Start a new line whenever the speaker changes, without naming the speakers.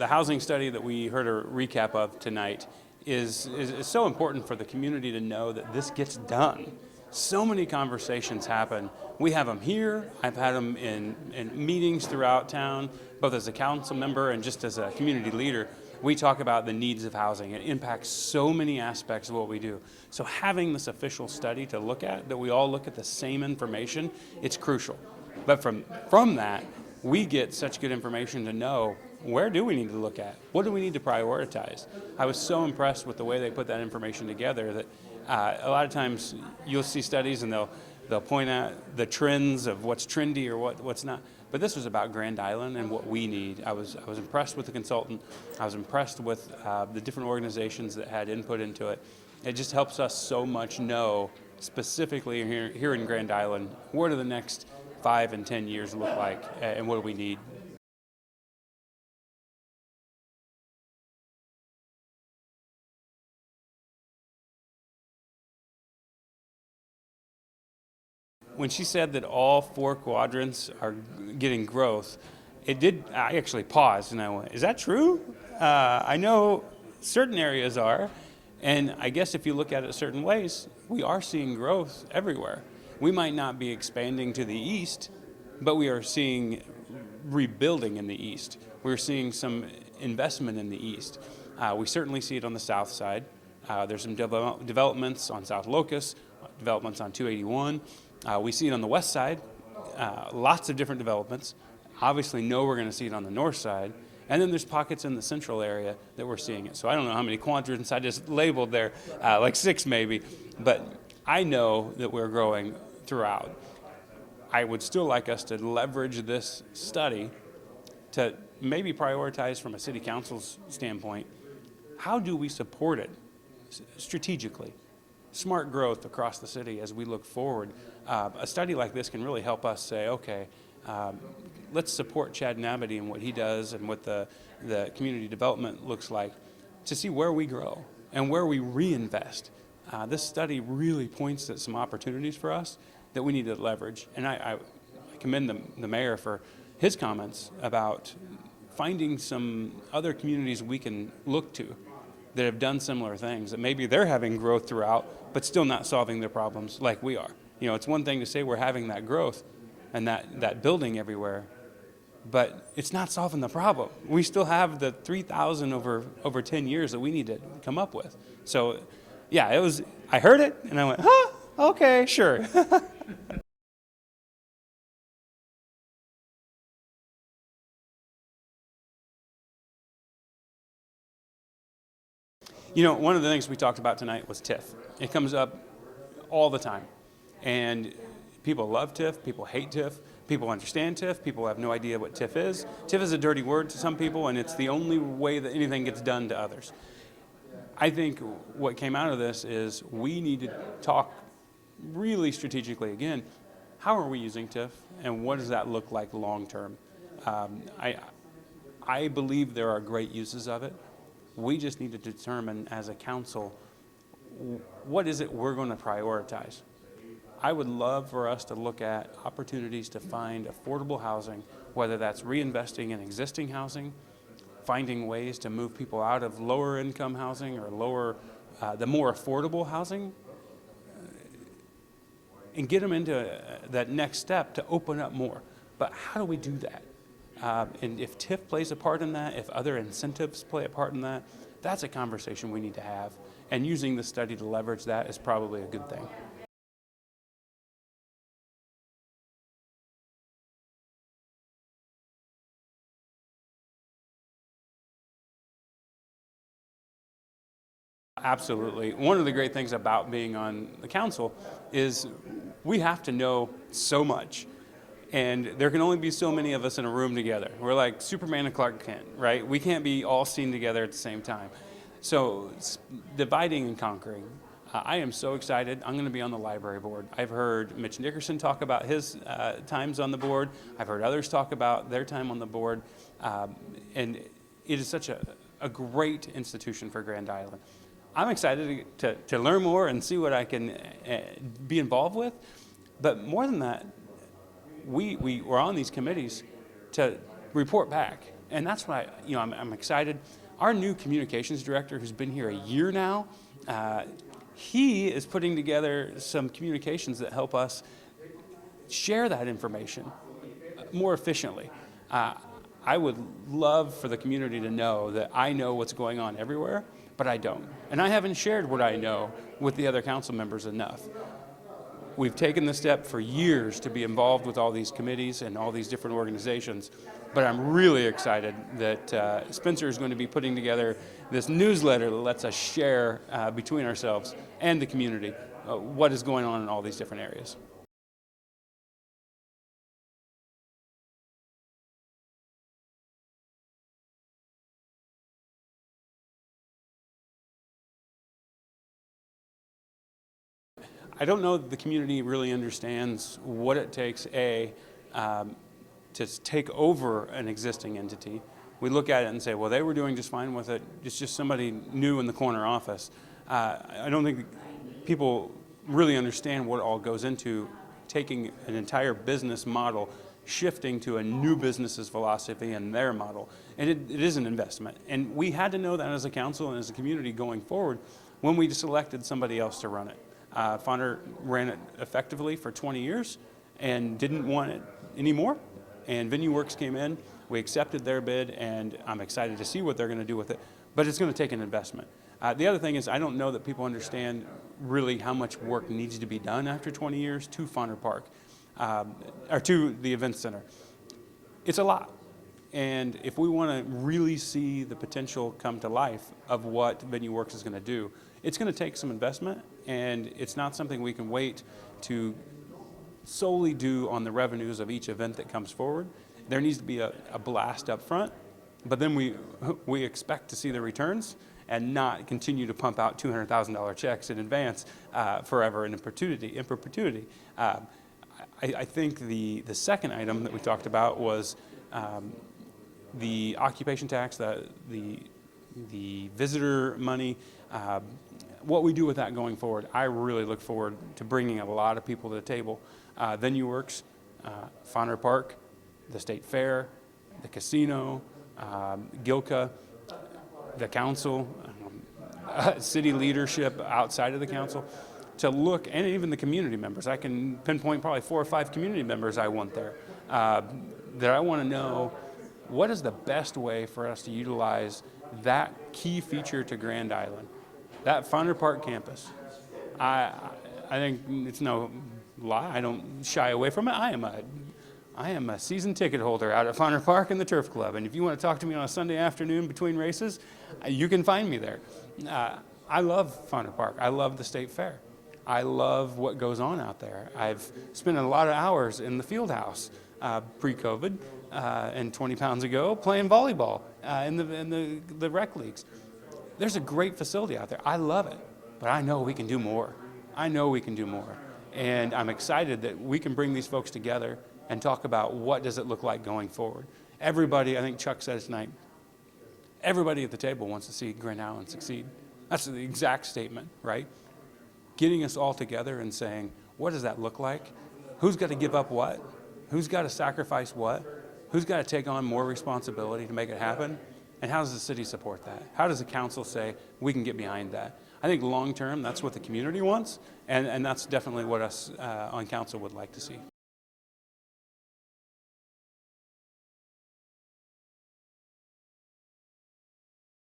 the housing study that we heard a recap of tonight is so important for the community to know that this gets done. So many conversations happen. We have them here. I've had them in meetings throughout town, both as a council member and just as a community leader. We talk about the needs of housing. It impacts so many aspects of what we do. So having this official study to look at, that we all look at the same information, it's crucial. But from that, we get such good information to know, where do we need to look at? What do we need to prioritize? I was so impressed with the way they put that information together that a lot of times you'll see studies and they'll point out the trends of what's trendy or what's not. But this was about Grand Island and what we need. I was impressed with the consultant. I was impressed with the different organizations that had input into it. It just helps us so much know specifically here in Grand Island, what do the next 5 and 10 years look like and what do we need? When she said that all 4 quadrants are getting growth, I actually paused and I went, is that true? I know certain areas are, and I guess if you look at it certain ways, we are seeing growth everywhere. We might not be expanding to the east, but we are seeing rebuilding in the east. We're seeing some investment in the east. We certainly see it on the south side. There's some developments on South Locust, developments on 281. We see it on the west side, lots of different developments. Obviously know we're going to see it on the north side. And then there's pockets in the central area that we're seeing it. So I don't know how many quadrants I just labeled there, like 6 maybe. But I know that we're growing throughout. I would still like us to leverage this study to maybe prioritize from a city council's standpoint, how do we support it strategically? Smart growth across the city as we look forward. A study like this can really help us say, okay, let's support Chad Nabity and what he does and what the community development looks like to see where we grow and where we reinvest. This study really points at some opportunities for us that we need to leverage. And I commend the mayor for his comments about finding some other communities we can look to that have done similar things, that maybe they're having growth throughout, but still not solving their problems like we are. You know, it's one thing to say we're having that growth and that building everywhere, but it's not solving the problem. We still have the 3,000 over 10 years that we need to come up with. So, yeah, I heard it and I went, huh, okay, sure. You know, one of the things we talked about tonight was TIF. It comes up all the time. And people love TIF, people hate TIF, people understand TIF, people have no idea what TIF is. TIF is a dirty word to some people, and it's the only way that anything gets done to others. I think what came out of this is we need to talk really strategically again, how are we using TIF, and what does that look like long term? I believe there are great uses of it. We just need to determine as a council, what is it we're going to prioritize? I would love for us to look at opportunities to find affordable housing, whether that's reinvesting in existing housing, finding ways to move people out of lower income housing or the more affordable housing, and get them into that next step to open up more. But how do we do that? And if TIF plays a part in that, if other incentives play a part in that, that's a conversation we need to have. And using the study to leverage that is probably a good thing. Absolutely. One of the great things about being on the council is we have to know so much. And there can only be so many of us in a room together. We're like Superman and Clark Kent, right? We can't be all seen together at the same time. So dividing and conquering. I am so excited. I'm going to be on the library board. I've heard Mitch Nickerson talk about his times on the board. I've heard others talk about their time on the board. And it is such a great institution for Grand Island. I'm excited to learn more and see what I can be involved with. But more than that, we're on these committees to report back And that's why I'm excited. Our new communications director, who's been here a year now, he is putting together some communications that help us share that information more efficiently. I would love for the community to know that I know what's going on everywhere, but I don't. And I haven't shared what I know with the other council members enough. We've taken the step for years to be involved with all these committees and all these different organizations, but I'm really excited that Spencer is going to be putting together this newsletter that lets us share between ourselves and the community what is going on in all these different areas. I don't know that the community really understands what it takes, to take over an existing entity. We look at it and say, well, they were doing just fine with it. It's just somebody new in the corner office. I don't think people really understand what all goes into taking an entire business model, shifting to a new business's philosophy and their model. And it is an investment. And we had to know that as a council and as a community going forward when we selected somebody else to run it. Fonner ran it effectively for 20 years and didn't want it anymore. And Venue Works came in, we accepted their bid, and I'm excited to see what they're going to do with it. But it's going to take an investment. The other thing is, I don't know that people understand really how much work needs to be done after 20 years to Fonner Park, or to the event center. It's a lot. And if we want to really see the potential come to life of what Venue Works is going to do, it's going to take some investment, and it's not something we can wait to solely do on the revenues of each event that comes forward. There needs to be a blast up front, but then we expect to see the returns and not continue to pump out $200,000 checks in advance forever in perpetuity. I think the second item that we talked about was the occupation tax, the visitor money. What we do with that going forward, I really look forward to bringing a lot of people to the table. Venue Works, Fonner Park, the State Fair, the casino, Gilka, the council, city leadership outside of the council, to look, and even the community members. I can pinpoint probably 4 or 5 community members I want there, that I want to know what is the best way for us to utilize that key feature to Grand Island. That Fonner Park campus, I think it's no lie. I don't shy away from it. I am a season ticket holder out at Fonner Park and the Turf Club, and if you want to talk to me on a Sunday afternoon between races, you can find me there. I love Fonner Park. I love the State Fair. I love what goes on out there. I've spent a lot of hours in the field house pre-COVID and 20 pounds ago playing volleyball in the rec leagues. There's a great facility out there. I love it, but I know we can do more. I know we can do more. And I'm excited that we can bring these folks together and talk about what does it look like going forward. Everybody, I think Chuck said it tonight, everybody at the table wants to see Grand Island succeed. That's the exact statement, right? Getting us all together and saying, what does that look like? Who's got to give up what? Who's got to sacrifice what? Who's got to take on more responsibility to make it happen? And how does the city support that? How does the council say we can get behind that? I think long term, that's what the community wants, and that's definitely what us on council would like to see.